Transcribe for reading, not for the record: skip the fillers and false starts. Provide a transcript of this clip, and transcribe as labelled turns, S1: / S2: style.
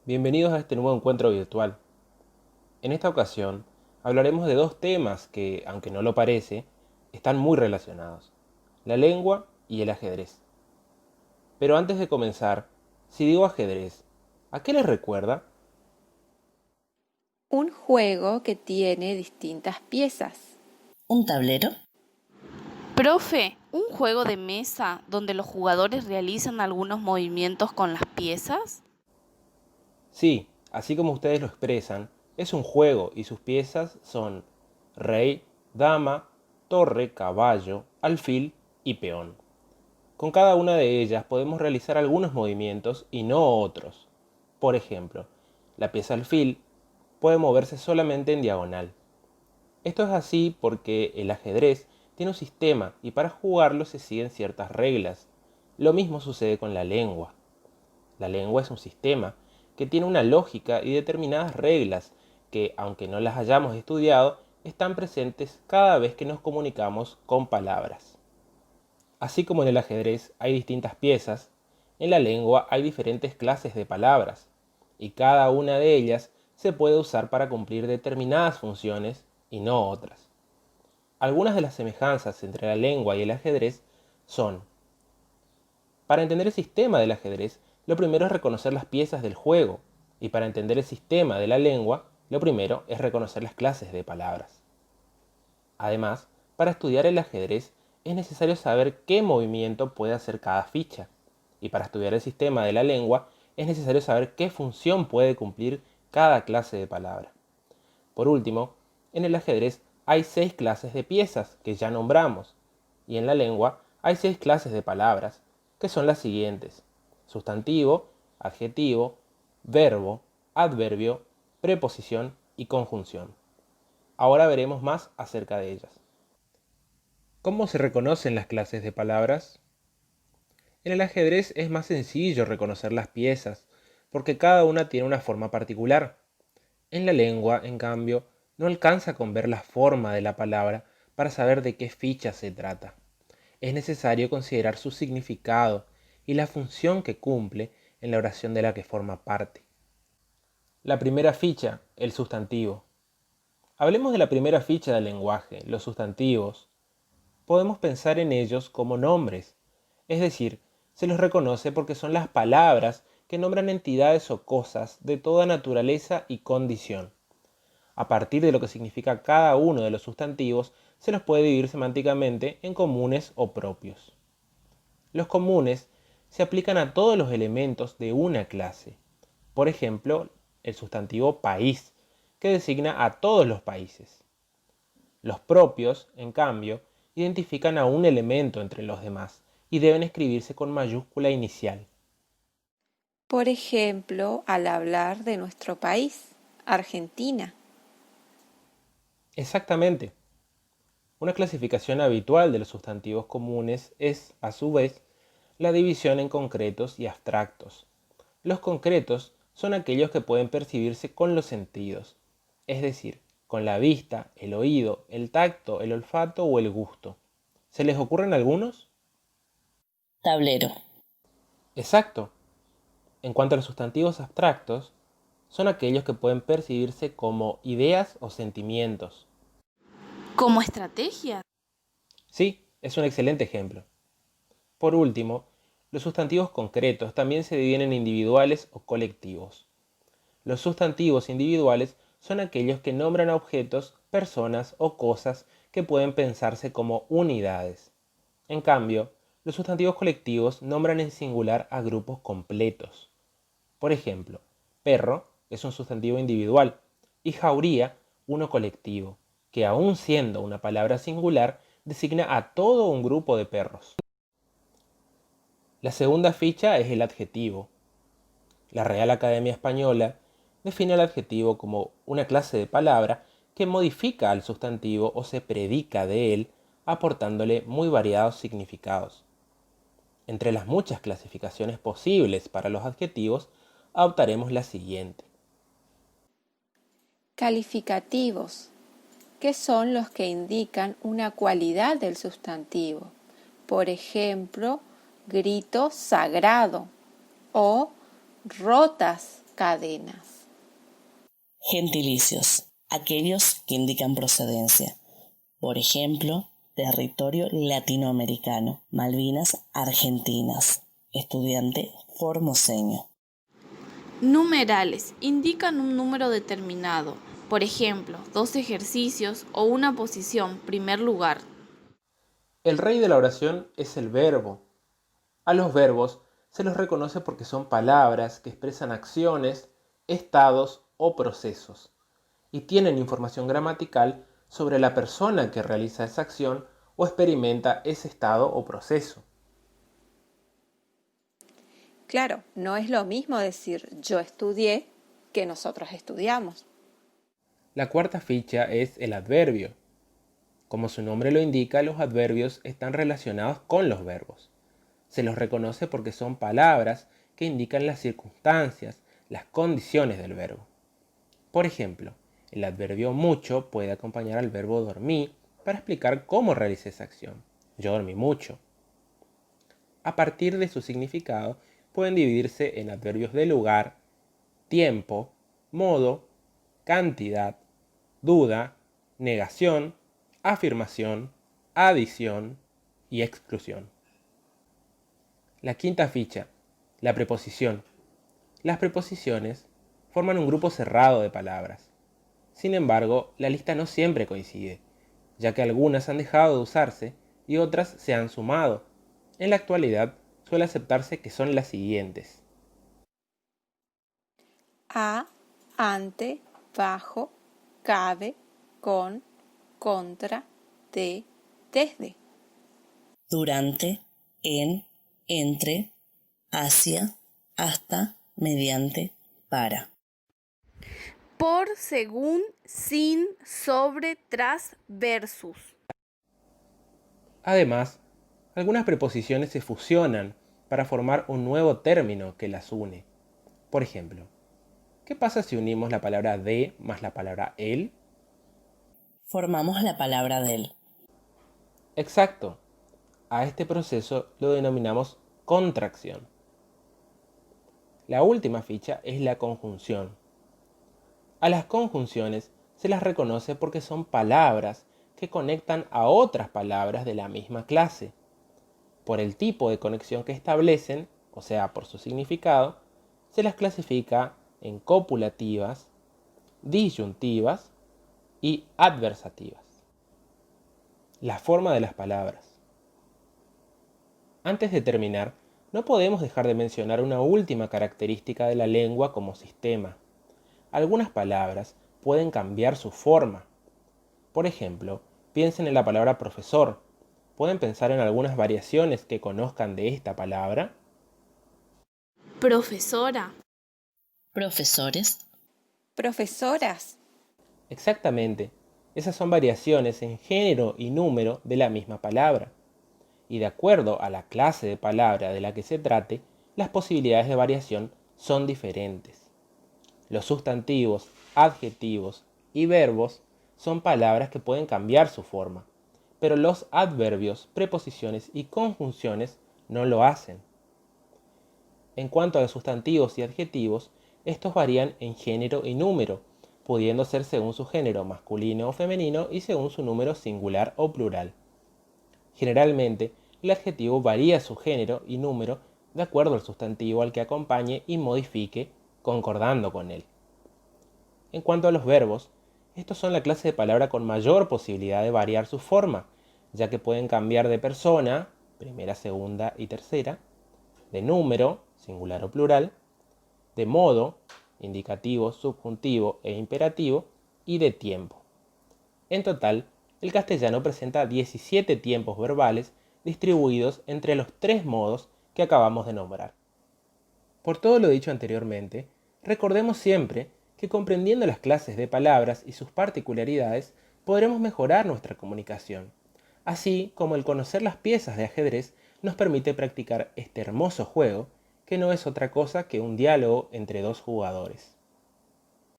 S1: Bienvenidos a este nuevo encuentro virtual. En esta ocasión hablaremos de dos temas que, aunque no lo parece, están muy relacionados: la lengua y el ajedrez. Pero antes de comenzar, si digo ajedrez, ¿a qué les recuerda?
S2: Un juego que tiene distintas piezas.
S3: ¿Un tablero?
S4: Profe, ¿un juego de mesa donde los jugadores realizan algunos movimientos con las piezas?
S1: Sí, así como ustedes lo expresan, es un juego y sus piezas son rey, dama, torre, caballo, alfil y peón. Con cada una de ellas podemos realizar algunos movimientos y no otros. Por ejemplo, la pieza alfil puede moverse solamente en diagonal. Esto es así porque el ajedrez tiene un sistema y para jugarlo se siguen ciertas reglas. Lo mismo sucede con la lengua. La lengua es un sistema que tiene una lógica y determinadas reglas que, aunque no las hayamos estudiado, están presentes cada vez que nos comunicamos con palabras. Así como en el ajedrez hay distintas piezas, en la lengua hay diferentes clases de palabras, y cada una de ellas se puede usar para cumplir determinadas funciones y no otras. Algunas de las semejanzas entre la lengua y el ajedrez son: para entender el sistema del ajedrez, lo primero es reconocer las piezas del juego, y para entender el sistema de la lengua, lo primero es reconocer las clases de palabras. Además, para estudiar el ajedrez es necesario saber qué movimiento puede hacer cada ficha, y para estudiar el sistema de la lengua es necesario saber qué función puede cumplir cada clase de palabra. Por último, en el ajedrez hay 6 clases de piezas que ya nombramos, y en la lengua hay 6 clases de palabras, que son las siguientes: sustantivo, adjetivo, verbo, adverbio, preposición y conjunción. Ahora veremos más acerca de ellas. ¿Cómo se reconocen las clases de palabras? En el ajedrez es más sencillo reconocer las piezas, porque cada una tiene una forma particular. En la lengua, en cambio, no alcanza con ver la forma de la palabra para saber de qué ficha se trata. Es necesario considerar su significado y la función que cumple en la oración de la que forma parte. La primera ficha, el sustantivo. Hablemos de la primera ficha del lenguaje, los sustantivos. Podemos pensar en ellos como nombres, es decir, se los reconoce porque son las palabras que nombran entidades o cosas de toda naturaleza y condición. A partir de lo que significa cada uno de los sustantivos, se los puede dividir semánticamente en comunes o propios. Los comunes se aplican a todos los elementos de una clase. Por ejemplo, el sustantivo país, que designa a todos los países. Los propios, en cambio, identifican a un elemento entre los demás y deben escribirse con mayúscula inicial.
S2: Por ejemplo, al hablar de nuestro país, Argentina.
S1: Exactamente. Una clasificación habitual de los sustantivos comunes es, a su vez, la división en concretos y abstractos. Los concretos son aquellos que pueden percibirse con los sentidos, es decir, con la vista, el oído, el tacto, el olfato o el gusto. ¿Se les ocurren algunos?
S3: Tablero.
S1: Exacto. En cuanto a los sustantivos abstractos, son aquellos que pueden percibirse como ideas o sentimientos.
S4: ¿Como estrategia?
S1: Sí, es un excelente ejemplo. Por último, los sustantivos concretos también se dividen en individuales o colectivos. Los sustantivos individuales son aquellos que nombran a objetos, personas o cosas que pueden pensarse como unidades. En cambio, los sustantivos colectivos nombran en singular a grupos completos. Por ejemplo, perro es un sustantivo individual y jauría uno colectivo, que aun siendo una palabra singular, designa a todo un grupo de perros. La segunda ficha es el adjetivo. La Real Academia Española define el adjetivo como una clase de palabra que modifica al sustantivo o se predica de él, aportándole muy variados significados. Entre las muchas clasificaciones posibles para los adjetivos, adoptaremos la siguiente.
S2: Calificativos, que son los que indican una cualidad del sustantivo. Por ejemplo, grito sagrado o rotas cadenas.
S3: Gentilicios, aquellos que indican procedencia. Por ejemplo, territorio latinoamericano, Malvinas Argentinas, estudiante formoseño.
S4: Numerales indican un número determinado, por ejemplo, 2 ejercicios o una posición, primer lugar.
S1: El rey de la oración es el verbo. A los verbos se los reconoce porque son palabras que expresan acciones, estados o procesos, y tienen información gramatical sobre la persona que realiza esa acción o experimenta ese estado o proceso.
S2: Claro, no es lo mismo decir yo estudié que nosotros estudiamos.
S1: La cuarta ficha es el adverbio. Como su nombre lo indica, los adverbios están relacionados con los verbos. Se los reconoce porque son palabras que indican las circunstancias, las condiciones del verbo. Por ejemplo, el adverbio mucho puede acompañar al verbo dormí para explicar cómo realicé esa acción. Yo dormí mucho. A partir de su significado, pueden dividirse en adverbios de lugar, tiempo, modo, cantidad, duda, negación, afirmación, adición y exclusión. La quinta ficha, la preposición. Las preposiciones forman un grupo cerrado de palabras. Sin embargo, la lista no siempre coincide, ya que algunas han dejado de usarse y otras se han sumado. En la actualidad, suele aceptarse que son las siguientes:
S2: A, ante, bajo, cabe, con, contra, de, desde.
S3: Durante, en, entre, hacia, hasta, mediante, para.
S4: Por, según, sin, sobre, tras, versus.
S1: Además, algunas preposiciones se fusionan para formar un nuevo término que las une. Por ejemplo, ¿qué pasa si unimos la palabra de más la palabra el?
S3: Formamos la palabra del.
S1: Exacto. A este proceso lo denominamos contracción. La última ficha es la conjunción. A las conjunciones se las reconoce porque son palabras que conectan a otras palabras de la misma clase. Por el tipo de conexión que establecen, o sea, por su significado, se las clasifica en copulativas, disyuntivas y adversativas. La forma de las palabras. Antes de terminar, no podemos dejar de mencionar una última característica de la lengua como sistema. Algunas palabras pueden cambiar su forma. Por ejemplo, piensen en la palabra profesor. ¿Pueden pensar en algunas variaciones que conozcan de esta palabra?
S4: Profesora.
S3: Profesores.
S2: Profesoras.
S1: Exactamente, esas son variaciones en género y número de la misma palabra. Y de acuerdo a la clase de palabra de la que se trate, las posibilidades de variación son diferentes. Los sustantivos, adjetivos y verbos son palabras que pueden cambiar su forma, pero los adverbios, preposiciones y conjunciones no lo hacen. En cuanto a los sustantivos y adjetivos, estos varían en género y número, pudiendo ser según su género masculino o femenino y según su número singular o plural. Generalmente, el adjetivo varía su género y número de acuerdo al sustantivo al que acompañe y modifique, concordando con él. En cuanto a los verbos, estos son la clase de palabra con mayor posibilidad de variar su forma, ya que pueden cambiar de persona, primera, segunda y tercera, de número, singular o plural, de modo, indicativo, subjuntivo e imperativo, y de tiempo. En total, el castellano presenta 17 tiempos verbales distribuidos entre los 3 modos que acabamos de nombrar. Por todo lo dicho anteriormente, recordemos siempre que comprendiendo las clases de palabras y sus particularidades podremos mejorar nuestra comunicación, así como el conocer las piezas de ajedrez nos permite practicar este hermoso juego que no es otra cosa que un diálogo entre dos jugadores.